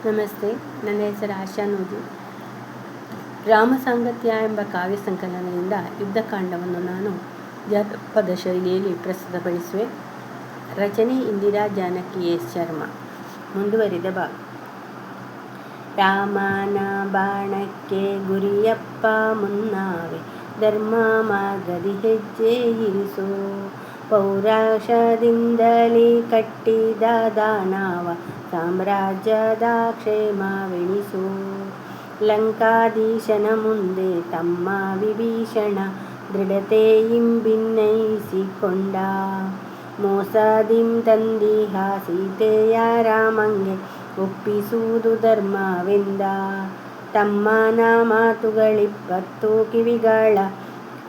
ನಮಸ್ತೆ. ನನ್ನ ಹೆಸರು ಆಶಾ ನೂಜಿ. ರಾಮಸಾಂಗತ್ಯ ಎಂಬ ಕಾವ್ಯ ಸಂಕಲನದಿಂದ ಯುದ್ಧಕಾಂಡವನ್ನು ನಾನು ಜಾನಪದ ಶೈಲಿಯಲ್ಲಿ ಪ್ರಸ್ತುತಪಡಿಸುವೆ. ರಚನೆ ಇಂದಿರಾ ಜಾನಕಿ ಎಸ್ ಶರ್ಮಾ. ಮುಂದುವರಿದ ಭಾಗ. ರಾಮನ ಬಾಣಕ್ಕೆ ಗುರಿಯಪ್ಪ ಮುನ್ನಾವೆ, ಧರ್ಮ ಮಾರ್ಗದಿ ಹೆಜ್ಜೆ ಇರಿಸು. ಪೌರುಷದಿಂದಲೇ ಕಟ್ಟಿದ ದಾನವ ಸಾಮ್ರಾಜ್ಯದ ಕ್ಷೇಮವೆಣಿಸು. ಲಂಕಾಧೀಶನ ಮುಂದೆ ತಮ್ಮ ವಿಭೀಷಣ ದೃಢತೆಯಿಂ ಭಿನ್ನಯಿಸಿಕೊಂಡ. ಮೋಸದಿಂ ತಂದಿಹ ಸೀತೆಯ ರಾಮಂಗೆ ಒಪ್ಪಿಸುವುದು ಧರ್ಮವೆಂದ. ತಮ್ಮನ ಮಾತುಗಳಿಪ್ಪತ್ತು ಕಿವಿಗಳ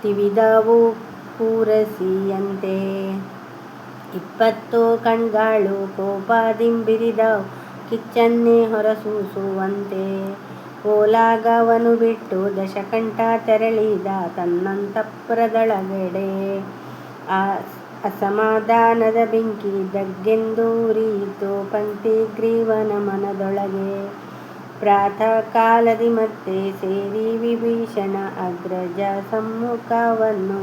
ತಿವಿದವು ಪೂರಸಿಯಂತೆ. 20 ಕಣ್ಗಳು ಕೋಪದಿಂಬಿರಿದವು ಕಿಚ್ಚನ್ನೇ ಹೊರಸೂಸುವಂತೆ. ಓಲಾಗವನು ಬಿಟ್ಟು ದಶಕಂಠ ತೆರಳಿದ ತನ್ನಂತಃಪುರದೊಳಗಡೆ. ಅಸಮಾಧಾನದ ಬೆಂಕಿ ಧಗ್ಗೆಂದು ಉರಿಯಿತು ಪಂಕ್ತಿಗ್ರೀವನ ಮನದೊಳಗೆ. ಪ್ರಾತಃ ಕಾಲದಿ ಮತ್ತೆ ಸೇರಿ ವಿಭೀಷಣ ಅಗ್ರಜ ಸಮ್ಮುಖವನ್ನು.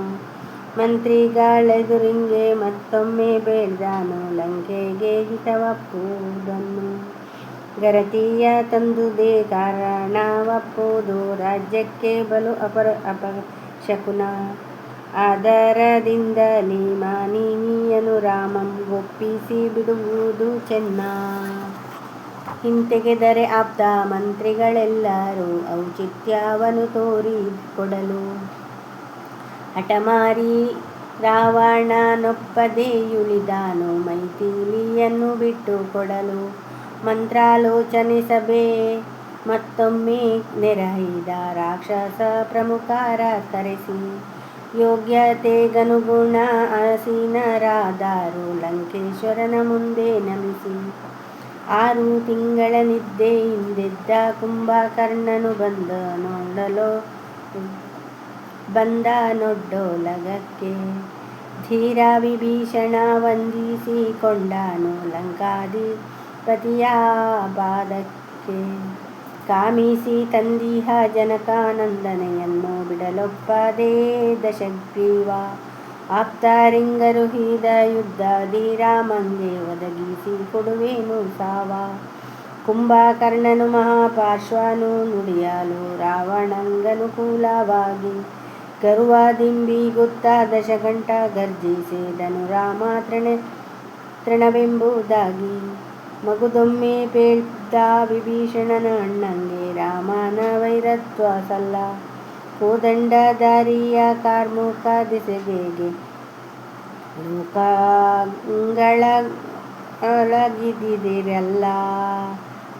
ಮಂತ್ರಿಗಳೆದುರಿಂಗೆ ಮತ್ತೊಮ್ಮೆ ಬೇಡ್ದನು ಲಂಕೆಗೆ ಹಿತವಪ್ಪುವುದನ್ನು. ಗರತಿಯ ತಂದುದೇ ಕಾರಣವಪ್ಪುವುದು ರಾಜ್ಯಕ್ಕೆ ಬಲು ಅಪಶಕುನ. ಆದರದಿಂದಲೇ ಮಾನಿನಿಯನು ರಾಮಂ ಒಪ್ಪಿಸಿ ಬಿಡುವುದು ಚೆನ್ನ. ಹಿಂತೆಗೆದರೆ ಆಪ್ತ ಮಂತ್ರಿಗಳೆಲ್ಲರೂ ಔಚಿತ್ಯವನ್ನು ತೋರಿಕೊಡಲು. ಹಠಮಾರಿ ರಾವಣನೊಪ್ಪದೆಯುಳಿದನು ಮೈಥಿಲಿಯನ್ನು ಬಿಟ್ಟು ಕೊಡಲು. ಮಂತ್ರಾಲೋಚನೆ ಸಭೆ ಮತ್ತೊಮ್ಮೆ ನೆರೆಯಿದ ರಾಕ್ಷಸ ಪ್ರಮುಖರ ಕರೆಸಿ. ಯೋಗ್ಯತೆಗನುಗುಣ ಆಸೀನರಾದರು ಲಂಕೇಶ್ವರನ ಮುಂದೆ ನಮಿಸಿ. 6 ತಿಂಗಳ ನಿದ್ದೆಯಿಂದೆದ್ದ ಕುಂಭಕರ್ಣನು ಬಂದನೊಡ್ಡೋಲಗಕ್ಕೆ. ಧೀರ ವಿಭೀಷಣ ವಂದಿಸಿಕೊಂಡನು ಲಂಕಾಧಿಪತಿಯ ಪಾದಕ್ಕೆ. ಕಾಮಿಸಿ ತಂದಿಹ ಜನಕನಂದನೆಯನ್ನು ಬಿಡಲೊಪ್ಪದೆ ದಶಗ್ರೀವ. ಆಪ್ತರಿಂಗರುಹಿದ ಯುದ್ಧದಿ ರಾಮಂಗೆ ಒದಗಿಸಿ ಕೊಡುವೆನು ಸಾವ. ಕುಂಭಕರ್ಣನು ಮಹಾಪಾರ್ಶ್ವನು ನುಡಿಯಲು ರಾವಣಂಗನುಕೂಲವಾಗಿ. ಗರ್ವದಿಂಬಿಗುತ್ತ ದಶಕಂಠ ಗರ್ಜಿಸಿದನು ರಾಮ ತೃಣವೆಂಬುದಾಗಿ. ಮಗುದೊಮ್ಮೆ ಬೇಡ್ದ ವಿಭೀಷಣನ ಅಣ್ಣಂಗೆ ರಾಮನ ವೈರತ್ವ ಸಲ್ಲ. ಕೋದಂಡಧಾರಿಯ ಕಾರ್ಮುಕ ದೆಸೆಗೆ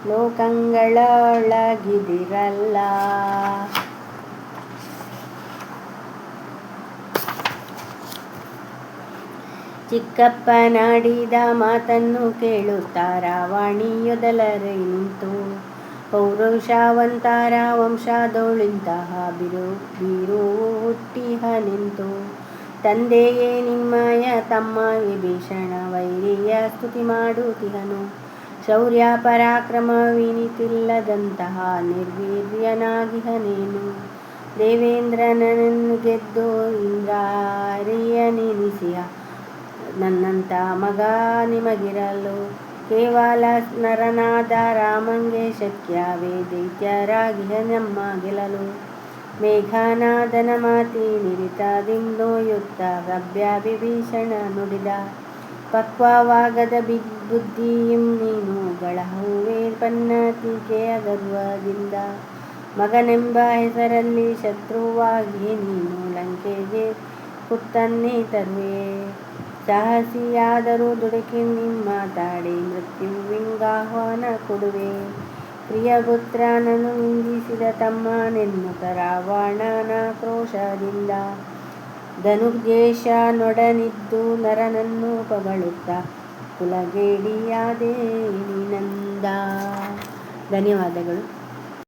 ಲೋಕಗಳೊಳಗಿದಿರಲ್ಲ. ಚಿಕ್ಕಪ್ಪನಾಡಿದ ಮಾತನ್ನು ಕೇಳುತ್ತಾ ರಾವಣಿಯೊದಲರೆ ನಿಂತು. ಪೌರುಷವಂತರ ವಂಶದೊಳಿಂತಹ ಬೀರುವು ಹುಟ್ಟಿಹ ನಿಂತು. ತಂದೆಯೇ ನಿಮ್ಮಯ ತಮ್ಮ ವಿಭೀಷಣ ವೈರಿಯ ಸ್ತುತಿ ಮಾಡುತ್ತಿಹನು. ಶೌರ್ಯ ಪರಾಕ್ರಮವಿನಿತಿಲ್ಲದಂತಹ ನಿರ್ವೀರ್ಯನಾಗಿಹನೇನು. ದೇವೇಂದ್ರನನ್ನು ಗೆದ್ದು ಇಂದ್ರಾರಿಯನೆನಿಸಿಹ ನನ್ನಂಥ ಮಗ ನಿಮಗಿರಲು. ಕೇವಲ ನರನಾದ ರಾಮಂಗೆ ಶಕ್ಯವೇ ದೈತ್ಯರಾಗಿಹ ನಮ್ಮ ಗೆಲ್ಲಲು. ಮೇಘನಾದನ ಮಾತಿ ನಿರಿತದಿಂದೊಯ್ಯುತ್ತ ಸಭ್ಯ ವಿಭೀಷಣ ನುಡಿದ. ಪಕ್ವವಾಗದ ಬುದ್ಧಿಯಿಂ ನೀನು ಗಳಹುವೆ ಪನ್ನತಿಕೆಯ ಗರ್ವದಿಂದ. ಮಗನೆಂಬ ಹೆಸರಲ್ಲಿ ಶತ್ರುವಾಗಿ ನೀನು ಲಂಕೆಗೆ ಕುತ್ತನ್ನೇ ತರುವೆ. ಸಾಹಸಿಯಾದರೂ ದುಡುಕಿ ಮಾತಾಡಿ ಮೃತ್ಯುವಿಗಾಹ್ವಾನ ಕೊಡುವೆ. ಪ್ರಿಯಪುತ್ರನನ್ನು ನಿಂದಿಸಿದ ತಮ್ಮನೆನ್ನುತ್ತ ರಾವಣನ ಕ್ರೋಶದಿಂದ. ಧನುರ್ಜೇಶನೊಡನಿದ್ದು ನರನನ್ನು ಪಗಳುತ್ತ ಕುಲಗೇಡಿಯಾದೆ ನೀನಂದ. ಧನ್ಯವಾದಗಳು.